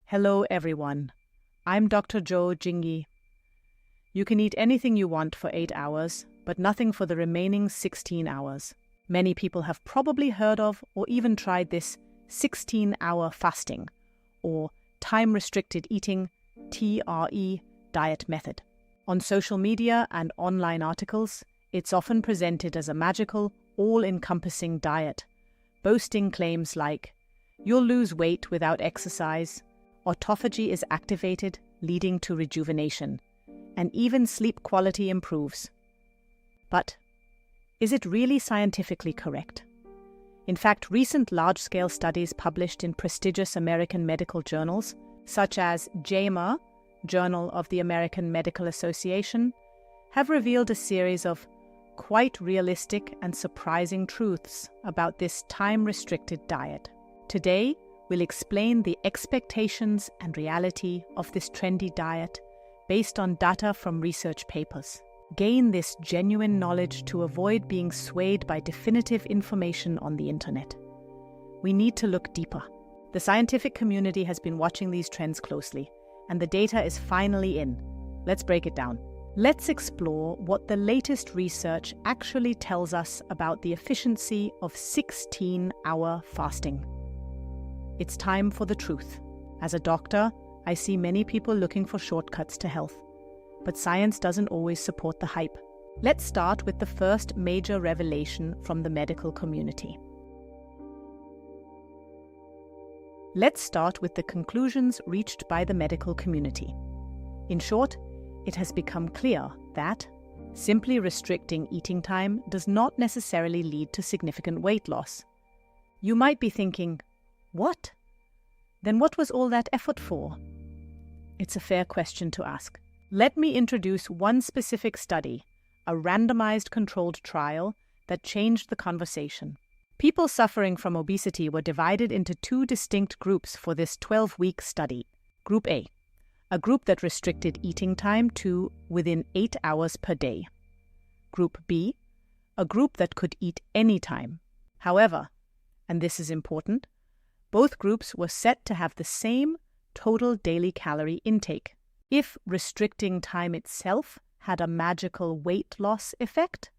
Hello everyone, I'm Dr. Joe Jingi. You can eat anything you want for 8 hours, but nothing for the remaining 16 hours. Many people have probably heard of or even tried this 16-hour fasting or time-restricted eating (TRE) diet method. On social media and online articles, it's often presented as a magical, all-encompassing diet, boasting claims like, "You'll lose weight without exercise," autophagy is activated, leading to rejuvenation, and even sleep quality improves. But is it really scientifically correct? In fact, recent large-scale studies published in prestigious American medical journals, such as JAMA, Journal of the American Medical Association, have revealed a series of quite realistic and surprising truths about this time-restricted diet. Today, we'll explain the expectations and reality of this trendy diet based on data from research papers. Gain this genuine knowledge to avoid being swayed by definitive information on the internet. We need to look deeper. The scientific community has been watching these trends closely, and the data is finally in. Let's break it down. Let's explore what the latest research actually tells us about the efficiency of 16-hour fasting. It's time for the truth. As a doctor, I see many people looking for shortcuts to health, but science doesn't always support the hype. Let's start with the first major revelation from the medical community. Let's start with the conclusions reached by the medical community. In short, it has become clear that simply restricting eating time does not necessarily lead to significant weight loss. You might be thinking, what? Then what was all that effort for? It's a fair question to ask. Let me introduce one specific study, a randomized controlled trial that changed the conversation. People suffering from obesity were divided into two distinct groups for this 12-week study. Group A, a group that restricted eating time to within 8 hours per day. Group B, a group that could eat any time. However, and this is important, both groups were set to have the same total daily calorie intake. If restricting time itself had a magical weight loss effect,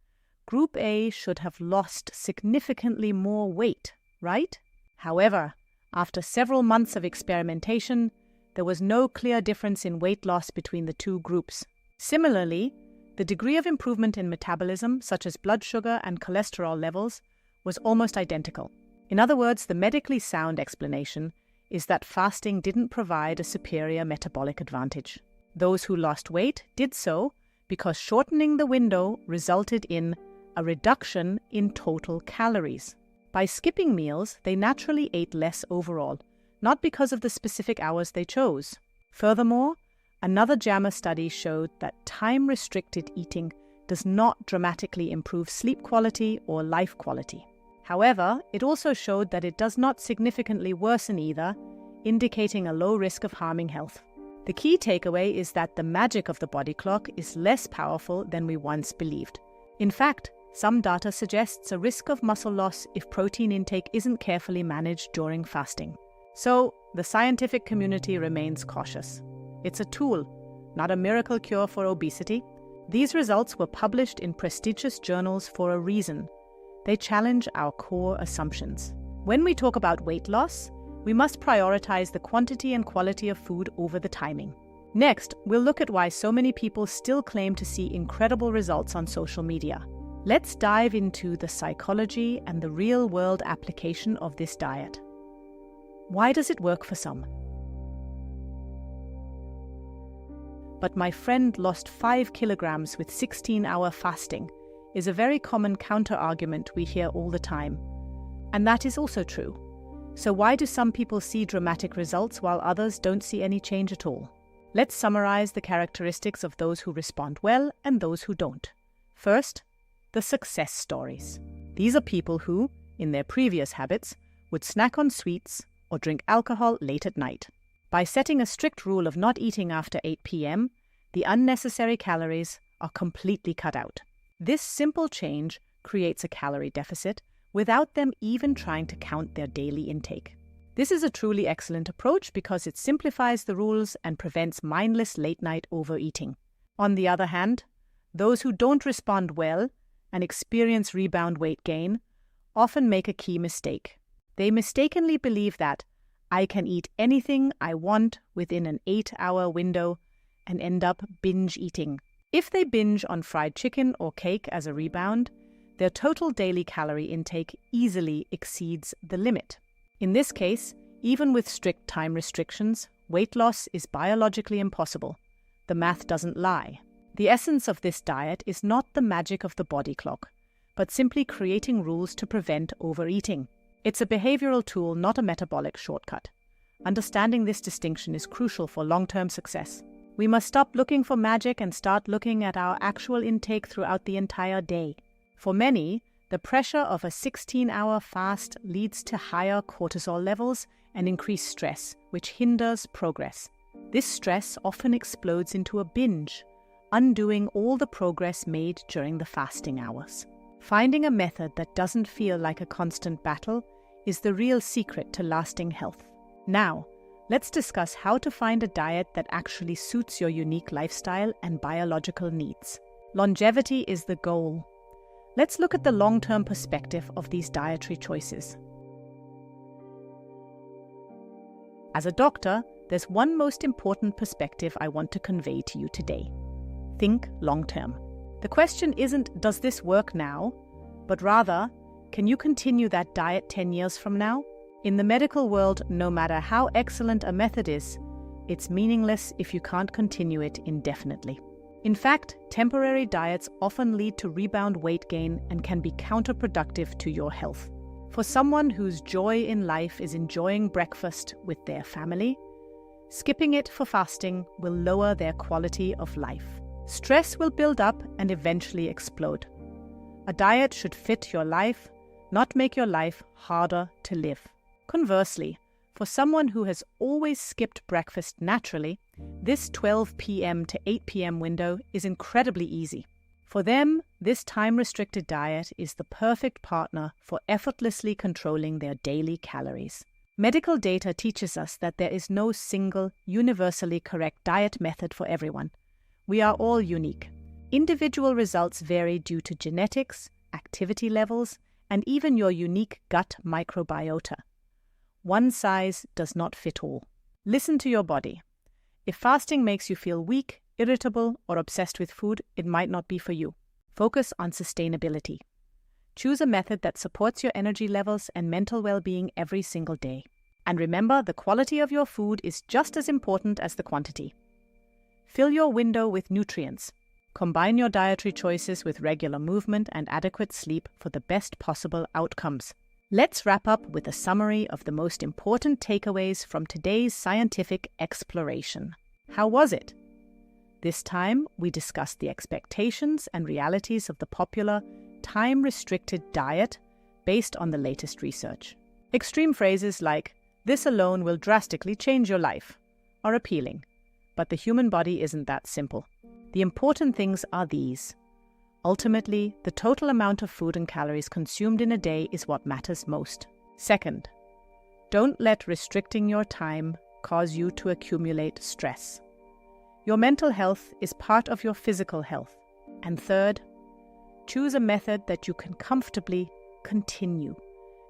Group A should have lost significantly more weight, right? However, after several months of experimentation, there was no clear difference in weight loss between the two groups. Similarly, the degree of improvement in metabolism, such as blood sugar and cholesterol levels, was almost identical. In other words, the medically sound explanation is that fasting didn't provide a superior metabolic advantage. Those who lost weight did so because shortening the window resulted in a reduction in total calories. By skipping meals, they naturally ate less overall, not because of the specific hours they chose. Furthermore, another JAMA study showed that time-restricted eating does not dramatically improve sleep quality or life quality. However, it also showed that it does not significantly worsen either, indicating a low risk of harming health. The key takeaway is that the magic of the body clock is less powerful than we once believed. In fact, some data suggests a risk of muscle loss if protein intake isn't carefully managed during fasting. So, the scientific community remains cautious. It's a tool, not a miracle cure for obesity. These results were published in prestigious journals for a reason. They challenge our core assumptions. When we talk about weight loss, we must prioritize the quantity and quality of food over the timing. Next, we'll look at why so many people still claim to see incredible results on social media. Let's dive into the psychology and the real-world application of this diet. Why does it work for some? But my friend lost 5 kilograms with 16-hour fasting is a very common counter-argument we hear all the time. And that is also true. So why do some people see dramatic results while others don't see any change at all? Let's summarize the characteristics of those who respond well and those who don't. First, the success stories. These are people who, in their previous habits, would snack on sweets or drink alcohol late at night. By setting a strict rule of not eating after 8 p.m., the unnecessary calories are completely cut out. This simple change creates a calorie deficit without them even trying to count their daily intake. This is a truly excellent approach because it simplifies the rules and prevents mindless late-night overeating. On the other hand, those who don't respond well and experience rebound weight gain often make a key mistake. They mistakenly believe that I can eat anything I want within an 8-hour window and end up binge eating. If they binge on fried chicken or cake as a rebound, their total daily calorie intake easily exceeds the limit. In this case, even with strict time restrictions, weight loss is biologically impossible. The math doesn't lie. The essence of this diet is not the magic of the body clock, but simply creating rules to prevent overeating. It's a behavioral tool, not a metabolic shortcut. Understanding this distinction is crucial for long-term success. We must stop looking for magic and start looking at our actual intake throughout the entire day. For many, the pressure of a 16-hour fast leads to higher cortisol levels and increased stress, which hinders progress. This stress often explodes into a binge, undoing all the progress made during the fasting hours. Finding a method that doesn't feel like a constant battle is the real secret to lasting health. Now, let's discuss how to find a diet that actually suits your unique lifestyle and biological needs. Longevity is the goal. Let's look at the long-term perspective of these dietary choices. As a doctor, there's one most important perspective I want to convey to you today. Think long-term. The question isn't, does this work now? But rather, can you continue that diet 10 years from now? In the medical world, no matter how excellent a method is, it's meaningless if you can't continue it indefinitely. In fact, temporary diets often lead to rebound weight gain and can be counterproductive to your health. For someone whose joy in life is enjoying breakfast with their family, skipping it for fasting will lower their quality of life. Stress will build up and eventually explode. A diet should fit your life, not make your life harder to live. Conversely, for someone who has always skipped breakfast naturally, this 12 p.m. to 8 p.m. window is incredibly easy. For them, this time-restricted diet is the perfect partner for effortlessly controlling their daily calories. Medical data teaches us that there is no single, universally correct diet method for everyone. We are all unique. Individual results vary due to genetics, activity levels, and even your unique gut microbiota. One size does not fit all. Listen to your body. If fasting makes you feel weak, irritable, or obsessed with food, it might not be for you. Focus on sustainability. Choose a method that supports your energy levels and mental well-being every single day. And remember, the quality of your food is just as important as the quantity. Fill your window with nutrients. Combine your dietary choices with regular movement and adequate sleep for the best possible outcomes. Let's wrap up with a summary of the most important takeaways from today's scientific exploration. How was it? This time, we discussed the expectations and realities of the popular, time-restricted diet based on the latest research. Extreme phrases like, "This alone will drastically change your life," are appealing. But the human body isn't that simple. The important things are these. Ultimately, the total amount of food and calories consumed in a day is what matters most. Second, don't let restricting your time cause you to accumulate stress. Your mental health is part of your physical health. And third, choose a method that you can comfortably continue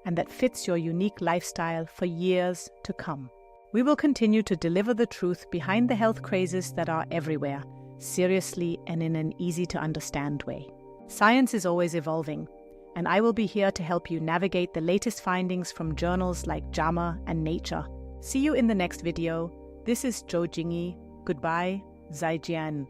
and that fits your unique lifestyle for years to come. We will continue to deliver the truth behind the health crazes that are everywhere, seriously and in an easy-to-understand way. Science is always evolving, and I will be here to help you navigate the latest findings from journals like JAMA and Nature. See you in the next video. This is Zhou Jingyi. Goodbye, Zaijian.